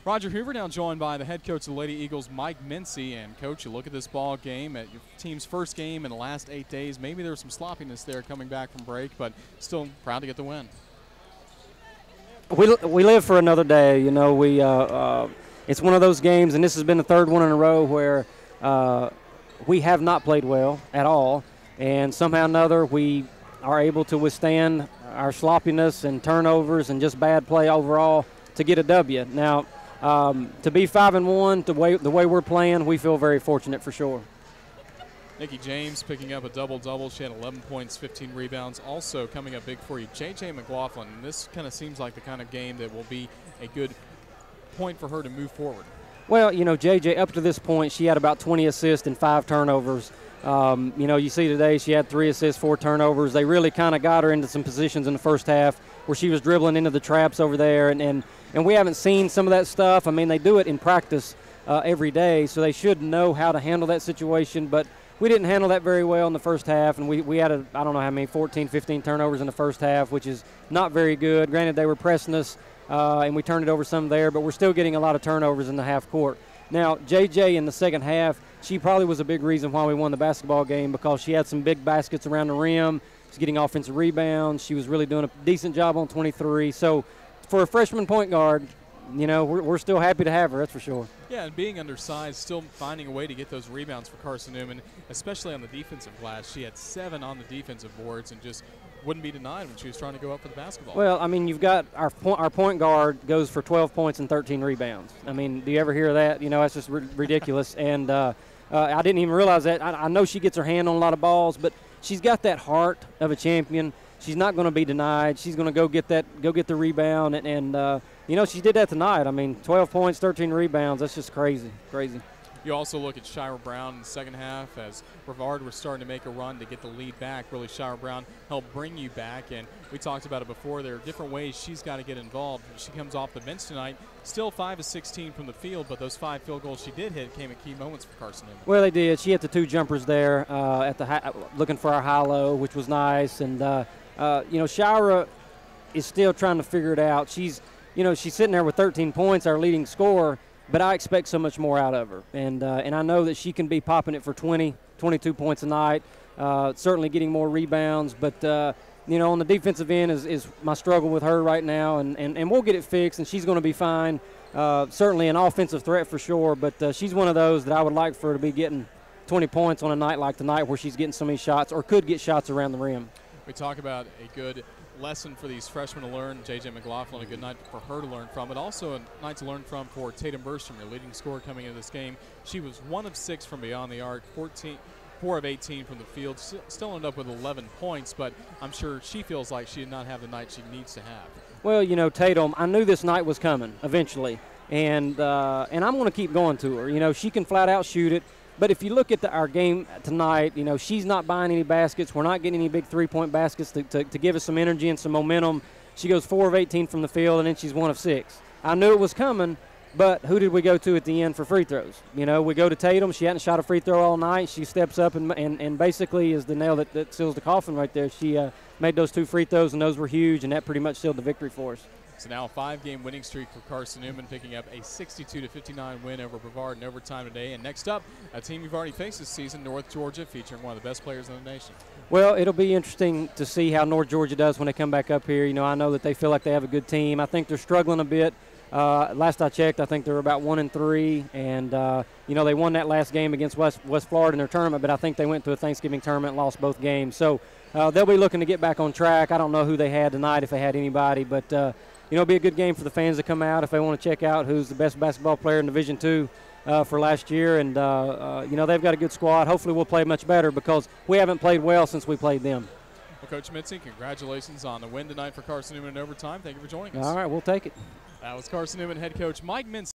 Roger Hoover now joined by the head coach of the Lady Eagles, Mike Mincey. And, Coach, you look at this ball game, at your team's first game in the last 8 days. Maybe there's some sloppiness there coming back from break, but still proud to get the win. We live for another day. You know, it's one of those games, and this has been the third one in a row where we have not played well at all. And somehow or another we are able to withstand our sloppiness and turnovers and just bad play overall to get a W. Now, to be 5-1, the way we're playing, we feel very fortunate for sure. Nikki James picking up a double-double. She had 11 points, 15 rebounds. Also coming up big for you, J.J. McLaughlin. This kind of seems like the kind of game that will be a good point for her to move forward. Well, you know, J.J., up to this point, she had about 20 assists and 5 turnovers. You know, you see today she had 3 assists, 4 turnovers. They really kind of got her into some positions in the first half where she was dribbling into the traps over there, and we haven't seen some of that stuff. I mean, they do it in practice every day, so they should know how to handle that situation, but we didn't handle that very well in the first half, and we had, I don't know how many, 14, 15 turnovers in the first half, which is not very good. Granted, they were pressing us, and we turned it over some there, but we're still getting a lot of turnovers in the half court. Now, JJ in the second half, she probably was a big reason why we won the basketball game because she had some big baskets around the rim. She's getting offensive rebounds. She was really doing a decent job on 23. So for a freshman point guard, you know, we're still happy to have her, that's for sure. Yeah, and being undersized, still finding a way to get those rebounds for Carson-Newman, especially on the defensive glass. She had 7 on the defensive boards and just wouldn't be denied when she was trying to go up for the basketball. Well, I mean, you've got our point guard goes for 12 points and 13 rebounds. I mean, do you ever hear that? You know, that's just ridiculous. And I didn't even realize that. I know she gets her hand on a lot of balls, but she's got that heart of a champion. She's not going to be denied. She's going to go get the rebound, and you know, she did that tonight. I mean, 12 points, 13 rebounds. That's just crazy, crazy. You also look at Shira Brown in the second half as Brevard was starting to make a run to get the lead back. Really, Shira Brown helped bring you back, and we talked about it before. There are different ways she's got to get involved. She comes off the bench tonight, still 5 of 16 from the field, but those 5 field goals she did hit came at key moments for Carson-Newman. Well, they did. She hit the 2 jumpers there at the looking for our high-low, which was nice. And you know, Shira is still trying to figure it out. She's sitting there with 13 points, our leading scorer. But I expect so much more out of her. And I know that she can be popping it for 20, 22 points a night, certainly getting more rebounds. But, you know, on the defensive end is my struggle with her right now. And we'll get it fixed, and she's going to be fine. Certainly an offensive threat for sure. But she's one of those that I would like for her to be getting 20 points on a night like tonight where she's getting so many shots or could get shots around the rim. We talk about a good lesson for these freshmen to learn. J.J. McLaughlin, a good night for her to learn from, but also a night to learn from for Tatum Berstrom, your leading scorer coming into this game. She was 1 of 6 from beyond the arc, 4 of 18 from the field. Still ended up with 11 points, but I'm sure she feels like she did not have the night she needs to have. Well, you know, Tatum, I knew this night was coming eventually, and I'm going to keep going to her. You know, she can flat out shoot it. But if you look at our game tonight, you know, she's not buying any baskets. We're not getting any big three-point baskets to give us some energy and some momentum. She goes 4 of 18 from the field, and then she's 1 of 6. I knew it was coming, but who did we go to at the end for free throws? You know, we go to Tatum. She hadn't shot a free throw all night. She steps up and basically is the nail that seals the coffin right there. She made those 2 free throws, and those were huge, and that pretty much sealed the victory for us. So now a 5-game winning streak for Carson-Newman, picking up a 62-59 win over Brevard in overtime today. And next up, a team you've already faced this season, North Georgia, featuring one of the best players in the nation. Well, it'll be interesting to see how North Georgia does when they come back up here. You know, I know that they feel like they have a good team. I think they're struggling a bit. Last I checked, I think they're about 1-3, and you know, they won that last game against West Florida in their tournament, but I think they went to a Thanksgiving tournament and lost both games. So they'll be looking to get back on track. I don't know who they had tonight, if they had anybody, but you know, it'll be a good game for the fans to come out if they want to check out who's the best basketball player in Division II for last year. And, you know, they've got a good squad. Hopefully we'll play much better because we haven't played well since we played them. Well, Coach Mincey, congratulations on the win tonight for Carson-Newman in overtime. Thank you for joining us. All right, we'll take it. That was Carson-Newman head coach Mike Mincey.